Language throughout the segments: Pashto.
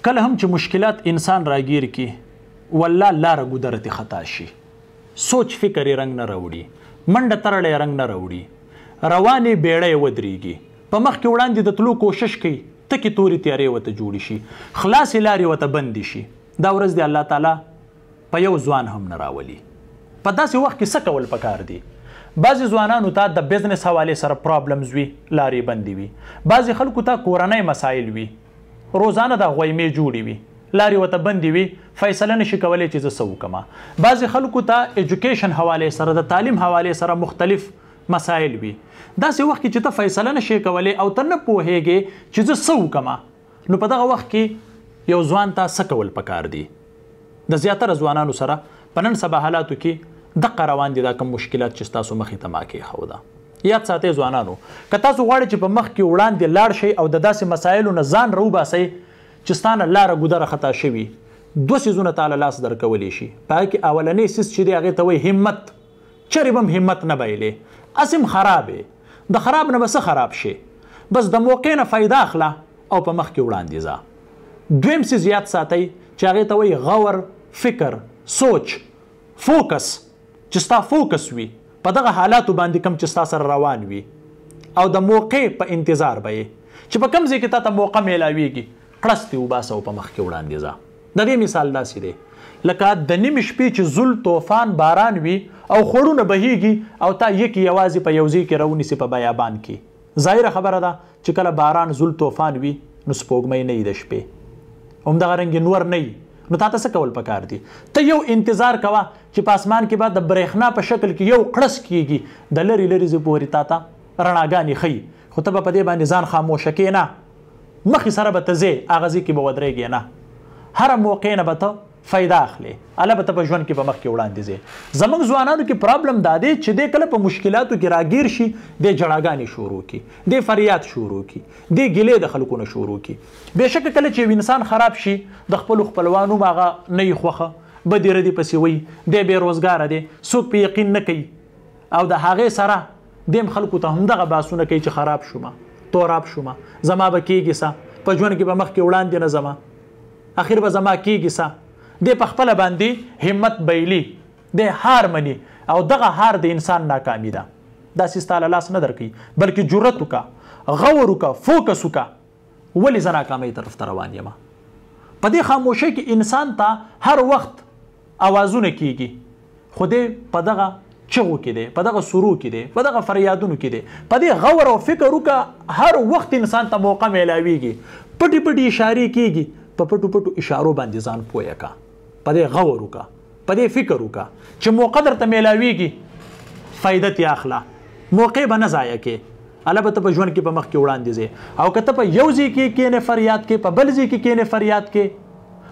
کله هم چې مشکلات انسان راګیر کی والله لاره ګودره خطا شي سوچ فکر یې رنګ نه راوړي منډه ترړی رنګ نه راوړي روانې بیړه یې ودرېږي په مخ کې وړاندې د تلو کوشش کوي تکې تورې تیارې ورته جوړې شي خلاصې لارې ورته بندې شي دا ورځ د الله تعالی په یو ځوان هم نه راولي په داسې وخت کې څه کول پکار دي بعضې ځوانانو ته د بزنس حوالې سره پرابلمز وي لارې بندې وي بعضې خلکو ته کورنۍ مسایل وي روزانه د غویمې جوړې وي لارې ورته بندې وي فیصله نشي کولی چې زه څه وکړم بعضې خلکو ته ایجوکیشن حوالې سره د تعلیم حوالې سره مختلف مسایل وي داسې وخت کې چې ته فیصله نشي کولی او ته نه پوهېږې چې زه څه وکړم نو په دغه وخت کې یو ځوان ته څه کول پکار دي د زیاتره ځوانانو سره په نن سبا حالاتو کې دقه روان دي دا کوم مشکلات چې ستاسو مخې ته ما کېښوده یاد ساتئ ځوانانو که تاسو غواړئ چې په مخ کې وړاندې لاړ شئ او د داسې مسایلو نه ځان راوباسئ چې ستا نه لاره ګودره خطا شوي دوه څیزونه تعالی لاس درکولی شي په هغې کې اولنی څیز چې دی هغې ته وایي همت چرې به هم همت نه بایلې اسم خرابې د خراب نه به څه خراب شي بس د موقع نه فایده اخله او په مخ کې وړاندې ځه دویم څیز یاد ساتئ چې هغې ته وایي غور فکر سوچ فوکس چې ستا فوکس وي په دغه حالاتو باندې کم چې ستا سره روان وي او د موقع په انتظار به یې چې په کوم ځای کې تا ته موقع میلاویږي کړس دې وباسه او په مخ کې وړاندې ځه د دې مثال داسې دی لکه د نیمې شپې چې زل طوفان باران وي او خوړونه بهیږي او تا یکې یوازې په یو ځای کې راونیسي په بیابان کې ظاهره خبره ده چې کله باران زل طوفان وي نو سپوږمۍ نه وي د شپې همدغه رنګې نور نه وي نو تا ته څه کول پکار دي ته یو انتظار کوه چې په اسمان کې به د برېښنا په شکل کې یو کړس کیږي د لرې لرې ځای پورې تا ته رڼاګانې ښیي خو ته به په دې باندې ځان خاموشه کې نه مخې سره به ته ځې هغه ځای کې به ودرېږې نه هره موقع نه به ته فایده اخلي الله به ته په ژوند کې په مخ کې وړاندې ځې زموږ ځوانانو کې پرابلم دا دی چې دی کله په مشکلاتو کې راګیر شي دی جړاګانې شروع کړي دی فریاد شروع کړي دی ګیلې د خلکو نه شروع کړي بېشکه کله چې یو انسان خراب شي د خپلو خپلوانو هم هغه نه یې خوښه بدې ردې پسې وایي دی بېروزګاره دی څوک په یقین نه کوي او د هغې سره دیم خلکو ته همدغه باسونه کوي چې خراب شومه توراب شومه زما به کېږي څه په ژوند کې به مخکې وړاندې نه ځمه اخر به زما کېږي څه دی په خپله باندې همت بیلی دی هار مني او دغه هار د انسان ناکامي ده داسې ستا له لاس نه درکوي بلکې جرت وکړه غور وکړه فوکس وکړه ولې زه ناکامۍ طرف ته روان یم په دې خاموشۍ کې انسان ته هر وخت اوازونه کیږي خو دی په دغه چغو کې دی په دغه سرو کې دی په دغه فریادونو کې دی په دې غور او فکر وکړه هر وخت انسان ته موقع میلاویږي پټې پټې اشارې کیږي په پټو پټو اشارو باندې ځان پوهه کا په دې غور وکړه په دې فکر وکړه چې موقع درته میلاویږي فایده ترې اخله موقع به نه ضایع کې الله به ته په ژوند کې په مخ کې وړاندې ځې او که ته په یو ځای کې کېنې فریاد کې په بل ځای کې کېنې فریاد کې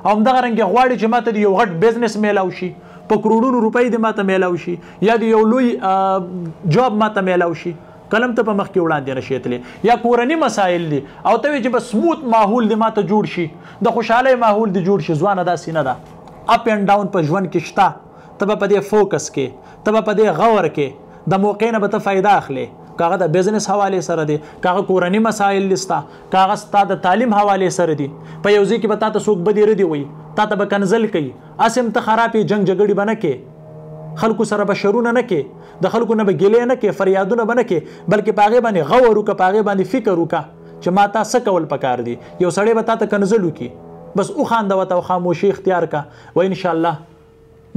او همدغه رنګې غواړې چې ماته د یو غټ بزنس میلاو شي په کروڑونو روپۍ د ماته میلاو شي یا د یو لوی جاب ماته میلاو شي کلم ته په مخ کې وړاندې نشي تللی یا کورني مسایل دي او ته وایې چې بس سموت ماحول د ماته جوړ شي د خوشحالۍ ماحول د جوړ شي ځوانه داسې نه ده اپ اینډ ډاون په ژوند کې شته ته به په دې فوکس کې ته به په دې غور کې د موقع نه به ته فایده اخلي که هغه د بزنس حوالې سره دی که هغه کورني مسایل دي ستا که هغه ستا د تعلیم حوالې سره دي په یو ځای کې به تا ته څوک بدې ردې وایي تا ته به کنزل کوي اسم ته خرابې جنګ جګړې به نه کې خلکو سره به شرونه نه کې د خلکو نه به ګیلې نه کې فریادونه به نه کې بلکې په هغې باندې غور وکړه په هغې باندې فکر وکړه چې ما تا څه کول پکار دي یو سړی به تا ته کنزل وکړي بس وخانده ورته او خاموشي اختیار کا و انشاءالله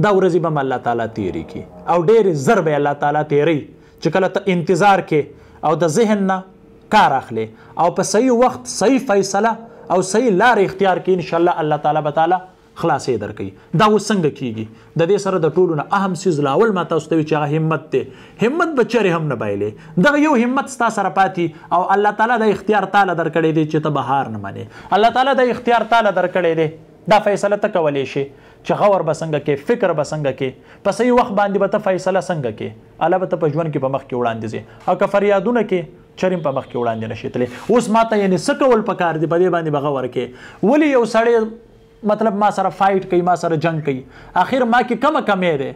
دا ورځې به م الله تعالی تیرې کړي او ډېرې زر به الله تعالی تیری چې کله ته انتظار کې او د ذهن نه کار اخلي او په صحیح وخت صحیح فیصله او صحیح لارې اختیار کې انشاءالله الله تعالی به تعالی خلاصې درکوي دا اوس څنګه کیږي د دې سره د ټولو نه اهم څیز لاول ما تاسو ته وي چې هغه همت دی همت به چرې هم نه بایلې دغه یو همت ستا سره پاتې او الله تعالی د اختیار تاله درکړی دی چې ته به هار نه منې الله تعالی د اختیار تاله درکړی دی دا فیصله ته کولی شي چې غور به څنګه کې فکر به څنګه کې په صحیح وخت باندې به ته فیصله څنګه کې الله به ته په ژوند کې په مخ کې وړاندې ځې او که فریادونه کې چریم په مخ کې وړاندې نشي تللی اوس ما ته یعنې څه کول پکار دي په دې باندې به غور کې ولې یو سړی مطلب ما سره فایټ کوي ما سره جنگ کوي اخر ما کې کمه کمې دی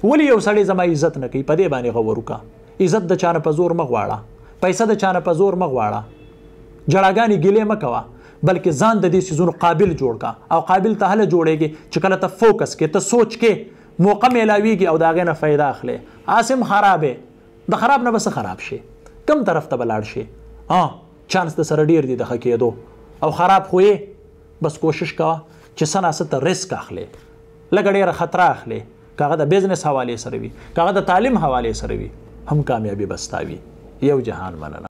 ولې یو سړی زما عزت نه کوي په دې باندې غور وکړه عزت د چانه په زور مه غواړه پیسه د چانه په زور مه غواړه جړاګانې ګیلې مه کوه بلکې ځان د دې څیزونو قابل جوړ کا او قابل ته هله جوړېږي چې کله ته فوکس کې ته سوچ کې موقع میلاویږي او د هغې نه فایده اخلې. عاصم خراب د خراب نه به څه خراب شي، کم طرف ته به لاړ شي؟ چانس د سره ډېر دی د ښه کېدو او خراب خو یې. بس کوشش کوه چې څه ناڅه ته رسک اخلې، لږه ډېره خطره اخلې، که هغه د بزنس حوالې سره وي، که هغه د تعلیم حوالې سره وي، هم کامیابي به ستا وي. یو جهان مننه.